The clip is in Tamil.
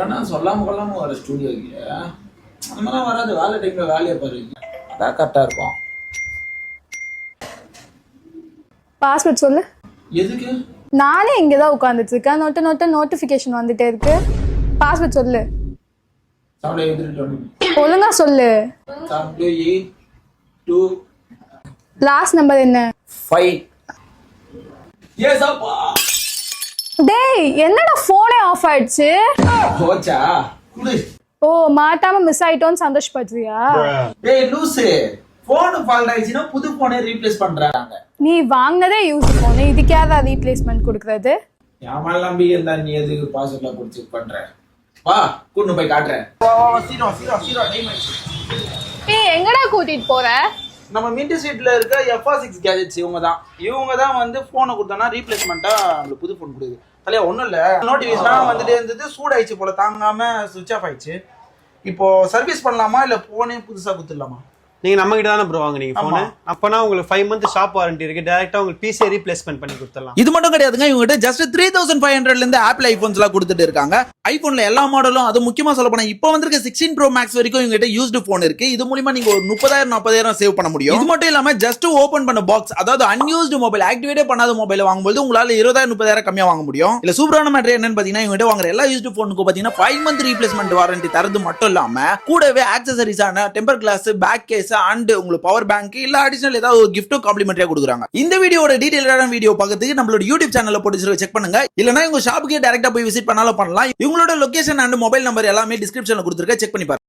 ஏன்னா சொல்லாம கொள்ளாம வர ஸ்டூடியோக்கு அந்த மாதிரிலாம் வராது. வேலை டைம்ல வேலையை பாருங்க, அதான் கரெக்டா இருக்கும். பாஸ்வேர்ட் சொல்லு. எதுக்கு? நானே இங்கே தான் உட்காந்துட்டு இருக்கேன். நோட்டிஃபிகேஷன் வந்துட்டே இருக்கு. பாஸ்வேர்ட் சொல்லு. ஒழுங்கா சொல்லு. லாஸ்ட் நம்பர் என்ன? 5. எஸ் அப்பா. டேய் என்னடா போனே ஆஃப் ஆயிடுச்சு. போச்சா? குடு. ஓ மாட்டாம மிஸ் ஆயிட்டோன்னு சந்தோஷப்படுறியா? டேய் லூசு, போன் ஃபால்ட் ஆயிடுச்சுனா புது போனே ரீப்ளேஸ் பண்றாங்க. நீ வாங்குனதே யூஸ் போன், இதுக்கேதா ரீப்ளேஸ்மென்ட் கொடுக்கிறது? யாமால நம்பி இருந்தா நீ எதுக்கு பாஸ்வேர்ட்ல போட்டு செக் பண்ற? வா கூட்டி போய் காட்றேன். சீரோ டைம் ஆயிடுச்சு. ஏய் எங்கடா கூட்டிட்டு போற? நம்ம மீட்டர் சீட்ல இருக்க FR6 கேஜெட்ஸ் இவங்க தான் வந்து போனை கொடுத்தனா ரீப்ளேஸ்மெண்டா நம்மளுக்கு புது போன் கொடுக்குது. தலையா ஒண்ணும் இல்ல, நோட்டிஃபிகேஷன் வந்துட்டே இருந்தது, சூடாயிடுச்சு போல, தாங்காம சுவிட்ச் ஆஃப் ஆயிடுச்சு. இப்போ சர்வீஸ் பண்ணலாமா இல்ல போனே புதுசா குடுத்துடலாமா? நீங்க நம்ம கிட்ட தானே ப்ரோ வாங்குனீங்க போன். அப்பனா உங்களுக்கு 5 month ஷாப் வாரண்டி இருக்கு. டைரக்டா உங்களுக்கு பிசி ரீப்ளேஸ்மென்ட் பண்ணி கொடுத்துடலாம். இது மட்டும் கிடையாதுங்க, இவங்க கிட்ட ஜஸ்ட் 3500 ல இருந்து ஆப்பிள் ஐபோன்ஸ்லாம் கொடுத்துட்டு இருக்காங்க. ஐபோன்ல எல்லா மாடலும், அது முக்கியமா சொல்ல போனா இப்போ வந்திருக்க 16 Pro Max வரைக்கும் இவங்க கிட்ட யூஸ்டு போன் இருக்கு. இது மூலமா நீங்க ஒரு 30,000-40,000 சேவ் பண்ண முடியும். இது மட்டும் இல்லாம ஜஸ்ட் ஓபன் பண்ண பாக்ஸ், அதாவது அன்யூஸ்டு மொபைல், ஆக்டிவேட்டே பண்ணாத மொபைல் வாங்கும்போது உங்களால 20,000-30,000 கம்மியா வாங்க முடியும். இல்ல சூப்பரான மேட்டர் என்னன்னு பாத்தீங்கன்னா, இவங்க கிட்ட வாங்குற எல்லா யூஸ்டு போனுக்கு பாத்தீங்கன்னா 5 month ரீப்ளேஸ்மெண்ட் வாரண்டி தரது மட்டும் இல்லாம கூடவே ஆக்சசரிஸான temper glass, back case and உங்களுக்கு பவர் பேங்க் இல்ல அடிஷனல் ஏதாவது ஒரு கிஃப்ட் காம்ப்ளிமெண்டரியா கொடுக்குறாங்க. இந்த வீடியோட டீடைலான வீடியோ பார்க்கிறதுக்கு நம்மளோட யூடியூப் சேனல்ல போட்டு செக் பண்ணுங்க. இல்லனா உங்க ஷாப்புக்கே டைரக்டா போய் விசிட் பண்ணாலும் பண்ணலாம். இவங்களோட லொகேஷன் அண்ட் மொபைல் நம்பர் எல்லாமே டிஸ்கிரிப்ஷன்ல கொடுத்திருக்கேன், செக் பண்ணி பாருங்க.